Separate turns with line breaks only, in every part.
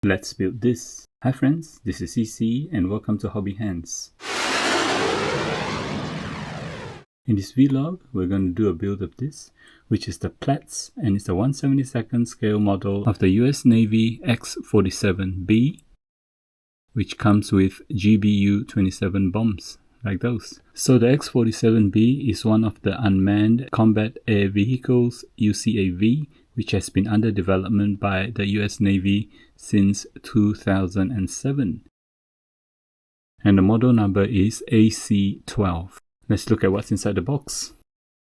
Let's build this. Hi friends, this is CC and welcome to Hobby Hands. In this vlog, we're going to do a build of this, which is the Platz, and it's a 1/72nd scale model of the US Navy X-47B, which comes with GBU-27 bombs, like those. So the X-47B is one of the unmanned combat air vehicles, UCAV, which has been under development by the US Navy since 2007. And the model number is AC-12. Let's look at what's inside the box.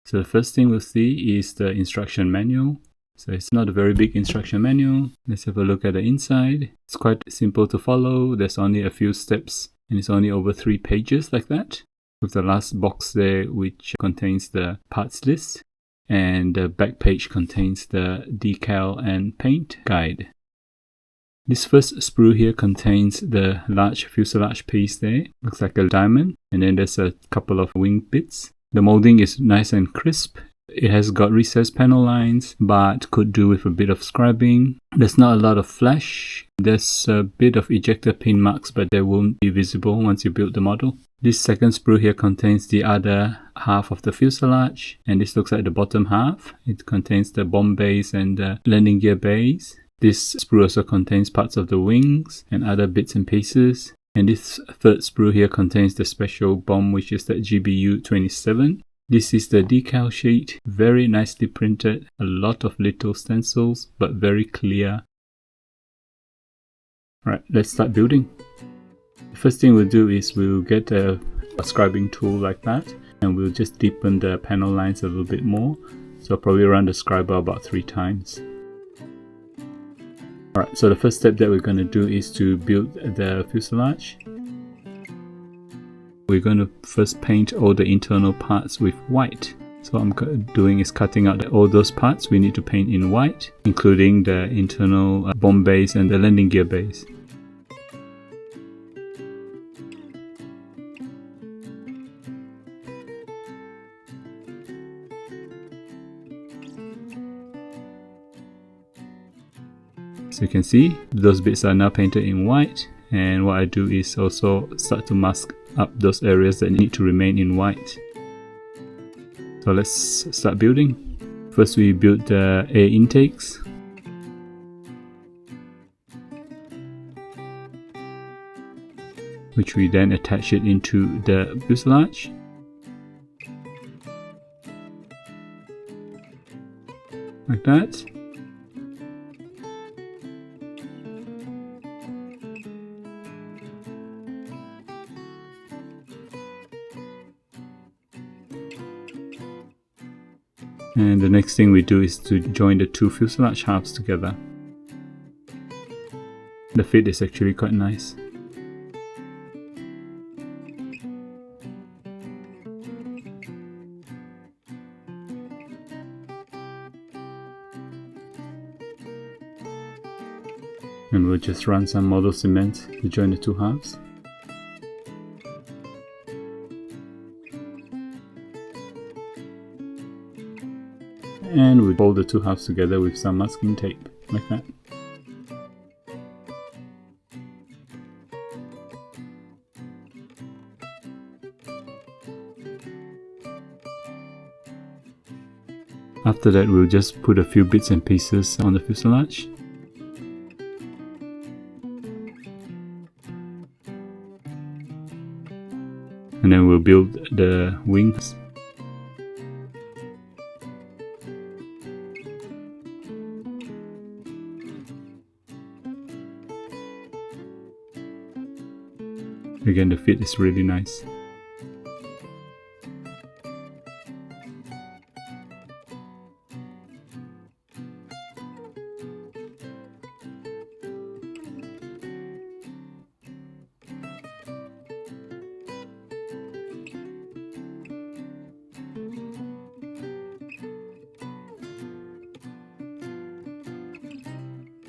So the first thing we'll see is the instruction manual. So it's not a very big instruction manual. Let's have a look at the inside. It's quite simple to follow. There's only a few steps and it's only over 3 pages like that, with the last box there which contains the parts list, and the back page contains the decal and paint guide. This first sprue here contains the large fuselage piece there. Looks like a diamond. And then there's a couple of wing bits. The molding is nice and crisp. It has got recessed panel lines, but could do with a bit of scribing. There's not a lot of flash. There's a bit of ejector pin marks, but they won't be visible once you build the model. This second sprue here contains the other half of the fuselage. And this looks like the bottom half. It contains the bomb base and the landing gear base. This sprue also contains parts of the wings and other bits and pieces. And this third sprue here contains the special bomb, which is the GBU-27. This is the decal sheet, very nicely printed, a lot of little stencils, but very clear. Alright, let's start building. The first thing we'll do is we'll get a scribing tool like that, and we'll just deepen the panel lines a little bit more. So I'll probably run the scriber about 3 times. Alright, so the first step that we're going to do is to build the fuselage. We're going to first paint all the internal parts with white. So what I'm doing is cutting out all those parts we need to paint in white, including the internal bomb base and the landing gear base. So you can see those bits are now painted in white, and what I do is also start to mask up those areas that need to remain in white. So let's start building. First we build the air intakes. Which we then attach it into the fuselage. Like that. And the next thing we do is to join the 2 fuselage halves together. The fit is actually quite nice. And we'll just run some model cement to join the 2 halves. And we fold the 2 halves together with some masking tape, like that. After that, we'll just put a few bits and pieces on the fuselage. And then we'll build the wings. Again, the fit is really nice.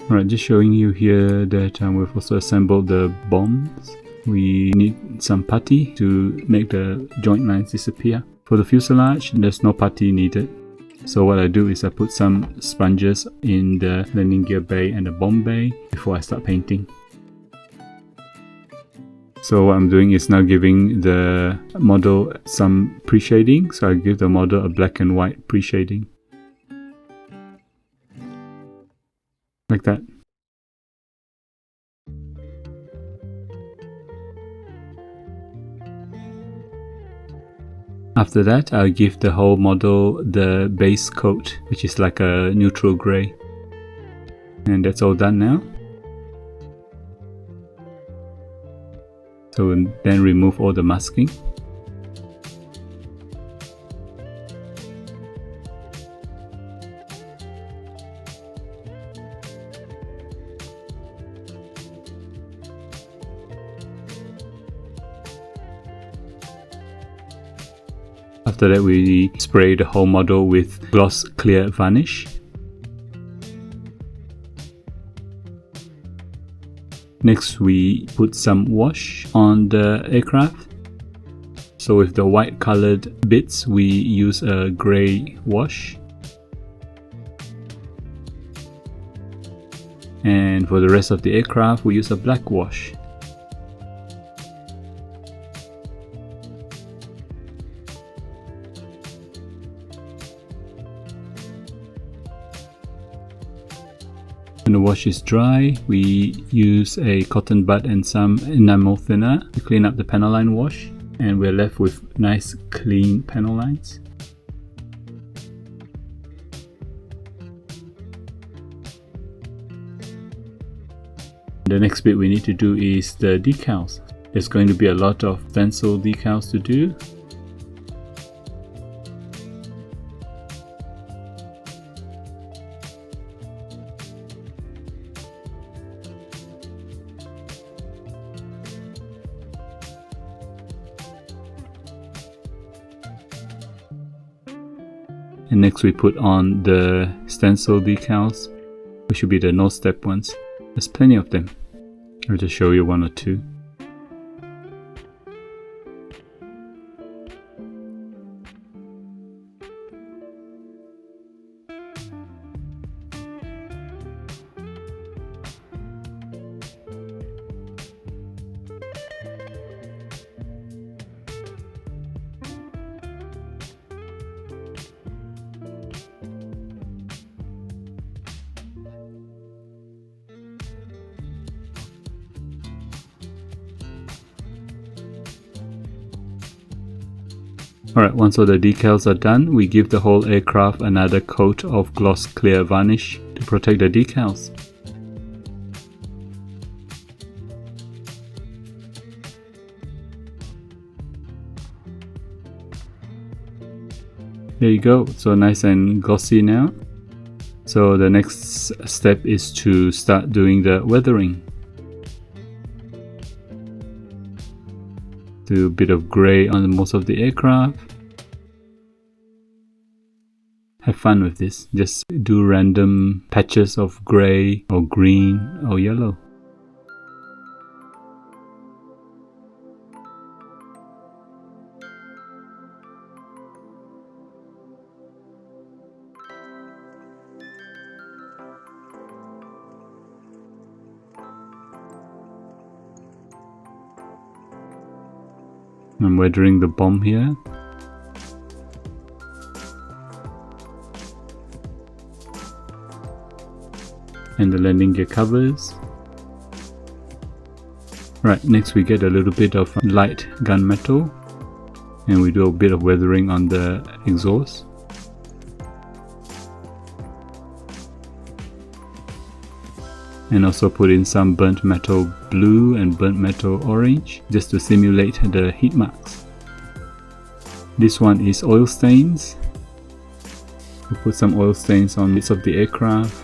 Alright, just showing you here that we've also assembled the bombs. We need some putty to make the joint lines disappear. For the fuselage, there's no putty needed. So what I do is I put some sponges in the landing gear bay and the bomb bay before I start painting. So what I'm doing is now giving the model some pre-shading. So I give the model a black and white pre-shading. Like that. After that, I'll give the whole model the base coat, which is like a neutral grey. And that's all done now. So then remove all the masking. After that, we spray the whole model with gloss clear varnish. Next, we put some wash on the aircraft. So with the white colored bits, we use a grey wash. And for the rest of the aircraft, we use a black wash. When the wash is dry, we use a cotton bud and some enamel thinner to clean up the panel line wash, and we're left with nice clean panel lines. The next bit we need to do is the decals. There's going to be a lot of stencil decals to do. And next we put on the stencil decals, which should be the no step ones. There's plenty of them. I'll just show you one or two. Alright, once all the decals are done, we give the whole aircraft another coat of gloss clear varnish to protect the decals. There you go, so nice and glossy now. So the next step is to start doing the weathering. Do a bit of grey on most of the aircraft. Have fun with this. Just do random patches of grey or green or yellow. I'm weathering the bomb here. And the landing gear covers. Right, next we get a little bit of light gunmetal and we do a bit of weathering on the exhaust. And also put in some burnt metal blue and burnt metal orange just to simulate the heat marks. This one is oil stains. We'll put some oil stains on bits of the aircraft.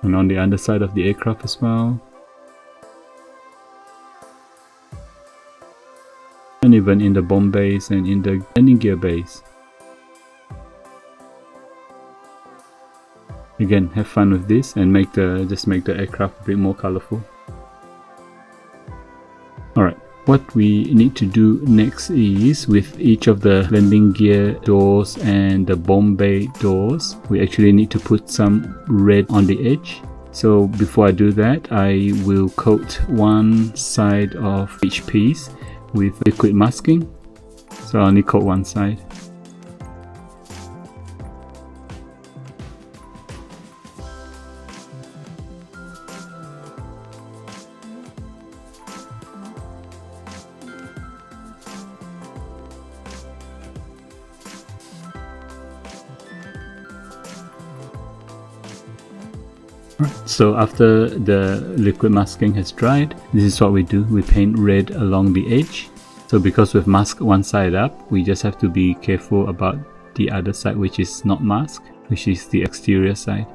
And on the underside of the aircraft as well. And even in the bomb bays and in the landing gear bays. Again, have fun with this and just make the aircraft a bit more colorful. What we need to do next is, with each of the landing gear doors and the bomb bay doors, we actually need to put some red on the edge. So before I do that, I will coat one side of each piece with liquid masking. So I only coat one side. So after the liquid masking has dried, this is what we do. We paint red along the edge. So because we've masked one side up, we just have to be careful about the other side which is not masked, which is the exterior side.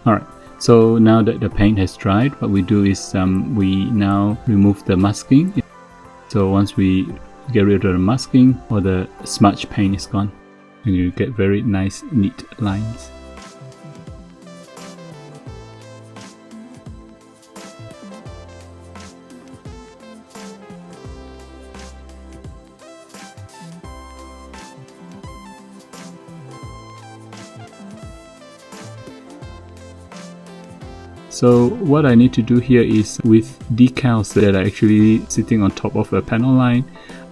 Alright, so now that the paint has dried, what we do is we now remove the masking. So once we get rid of the masking, or the smudge paint is gone, and you get very nice neat lines. So what I need to do here is, with decals that are actually sitting on top of a panel line,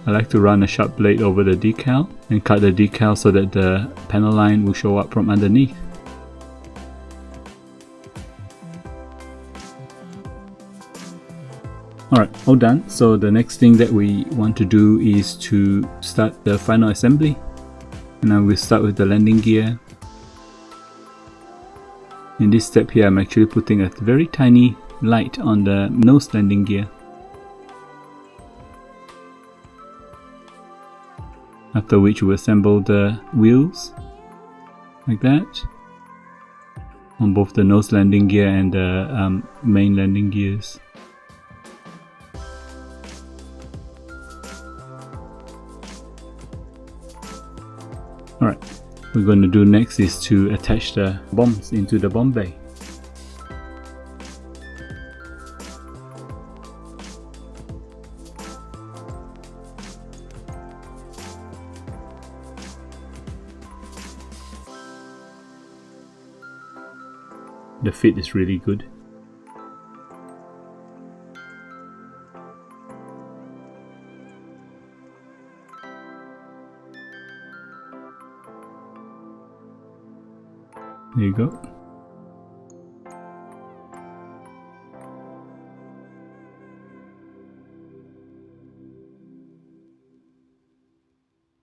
I like to run a sharp blade over the decal and cut the decal so that the panel line will show up from underneath. Alright, all done. So the next thing that we want to do is to start the final assembly. And I will start with the landing gear. In this step here, I'm actually putting a very tiny light on the nose landing gear. After which we assemble the wheels, like that, on both the nose landing gear and the main landing gears. Alright. What we're going to do next is to attach the bombs into the bomb bay. The fit is really good. There you go.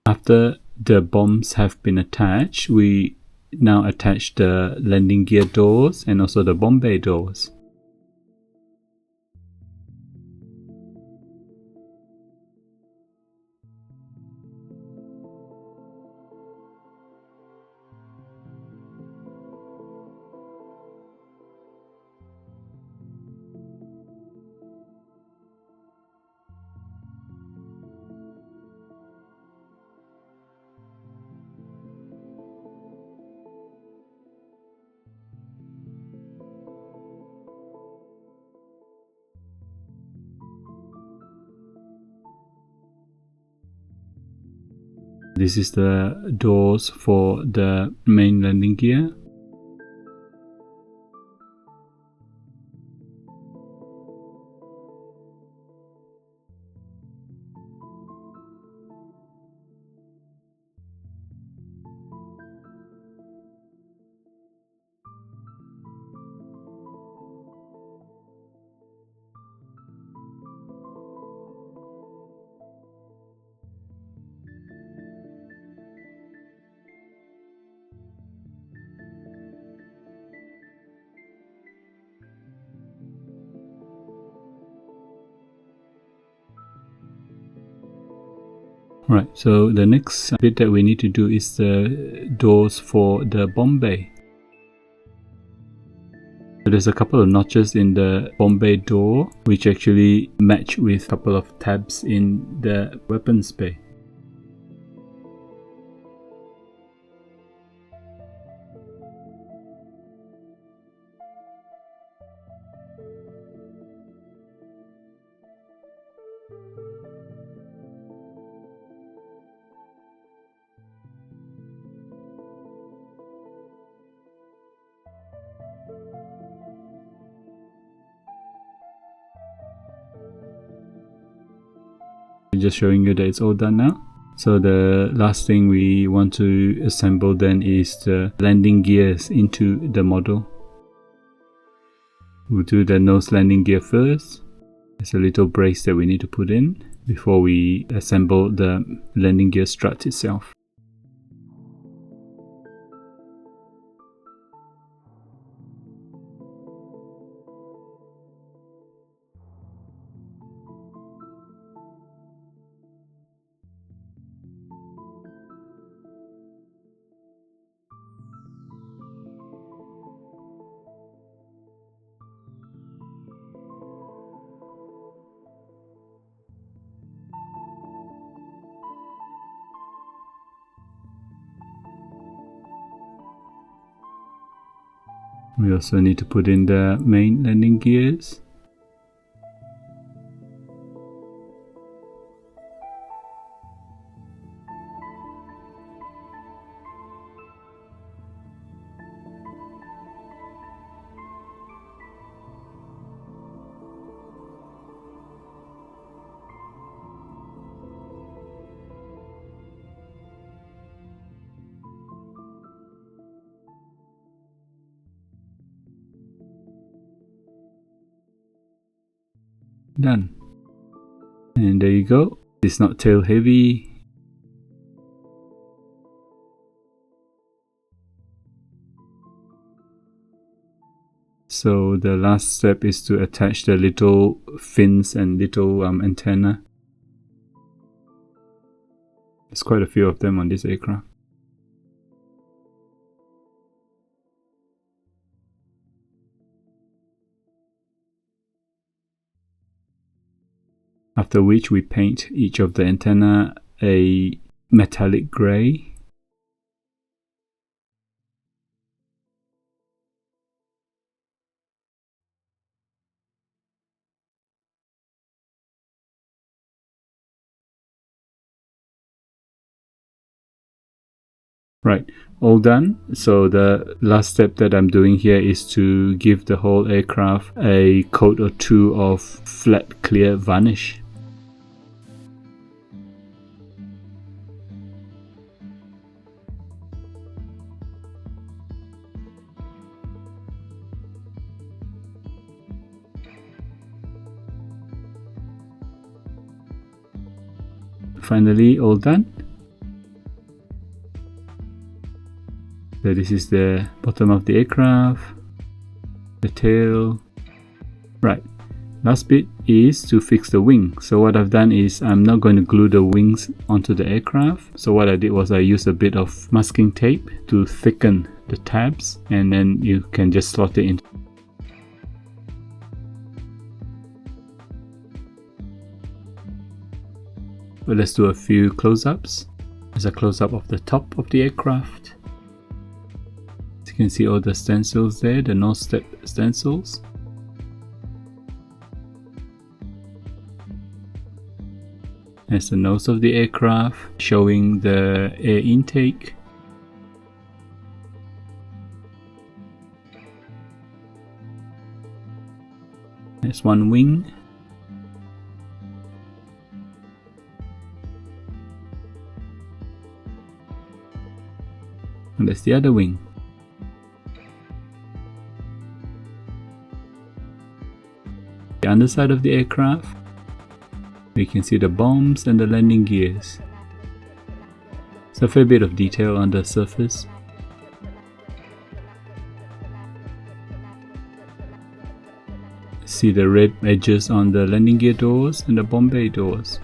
After the bombs have been attached, we now attach the landing gear doors and also the bomb bay doors. This is the doors for the main landing gear. Right, so the next bit that we need to do is the doors for the bomb bay. So there's a couple of notches in the bomb bay door which actually match with a couple of tabs in the weapons bay. Just showing you that it's all done now. So the last thing we want to assemble then is the landing gears into the model. We'll do the nose landing gear first. There's a little brace that we need to put in before we assemble the landing gear strut itself. We also need to put in the main landing gears. Done. And there you go. It's not tail heavy. So the last step is to attach the little fins and little antenna. There's quite a few of them on this aircraft. After which we paint each of the antenna a metallic grey. Right, all done. So the last step that I'm doing here is to give the whole aircraft a coat or two of flat clear varnish. Finally, all done. So this is the bottom of the aircraft, the tail. Right, last bit is to fix the wing. So what I've done is I'm not going to glue the wings onto the aircraft. So what I did was I used a bit of masking tape to thicken the tabs, and then you can just slot it in. But let's do a few close-ups. There's a close-up of the top of the aircraft. As you can see all the stencils there, the nose step stencils. There's the nose of the aircraft showing the air intake. There's one wing. And that's the other wing. The underside of the aircraft, we can see the bombs and the landing gears. It's a fair bit of detail on the surface. See the red edges on the landing gear doors and the bomb bay doors.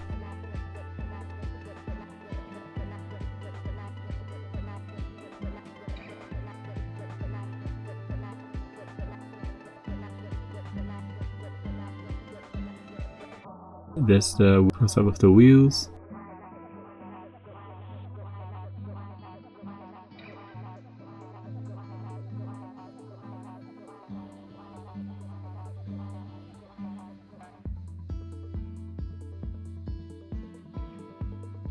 There's the close-up of the wheels.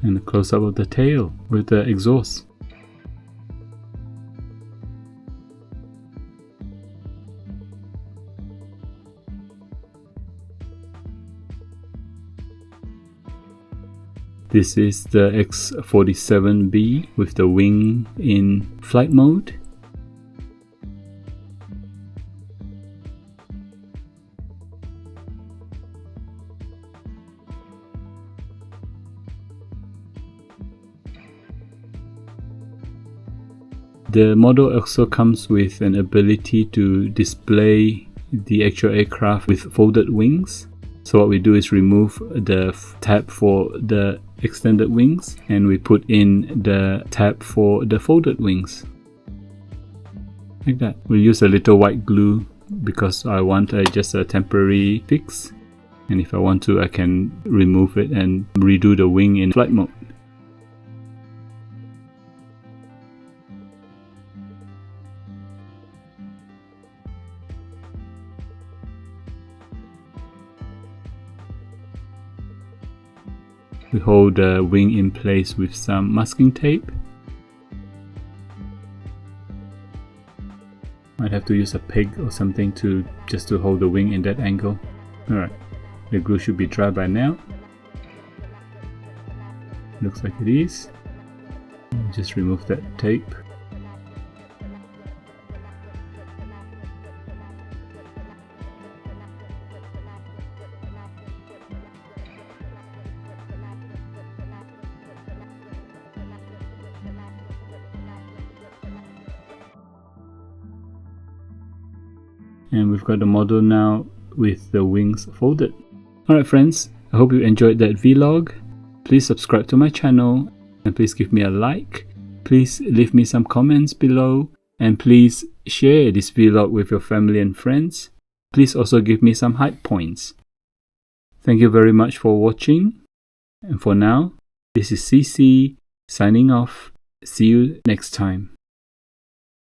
And a close-up of the tail with the exhaust. This is the X-47B with the wing in flight mode. The model also comes with an ability to display the actual aircraft with folded wings. So what we do is remove the tab for the extended wings and we put in the tab for the folded wings. Like that. We'll use a little white glue because I want just a temporary fix. And if I want to, I can remove it and redo the wing in flight mode. We hold the wing in place with some masking tape. Might have to use a peg or something just to hold the wing in that angle. Alright, the glue should be dry by now. Looks like it is. Just remove that tape. And we've got the model now with the wings folded. Alright friends, I hope you enjoyed that vlog. Please subscribe to my channel and please give me a like. Please leave me some comments below and please share this vlog with your family and friends. Please also give me some hype points. Thank you very much for watching. And for now, this is CC signing off. See you next time.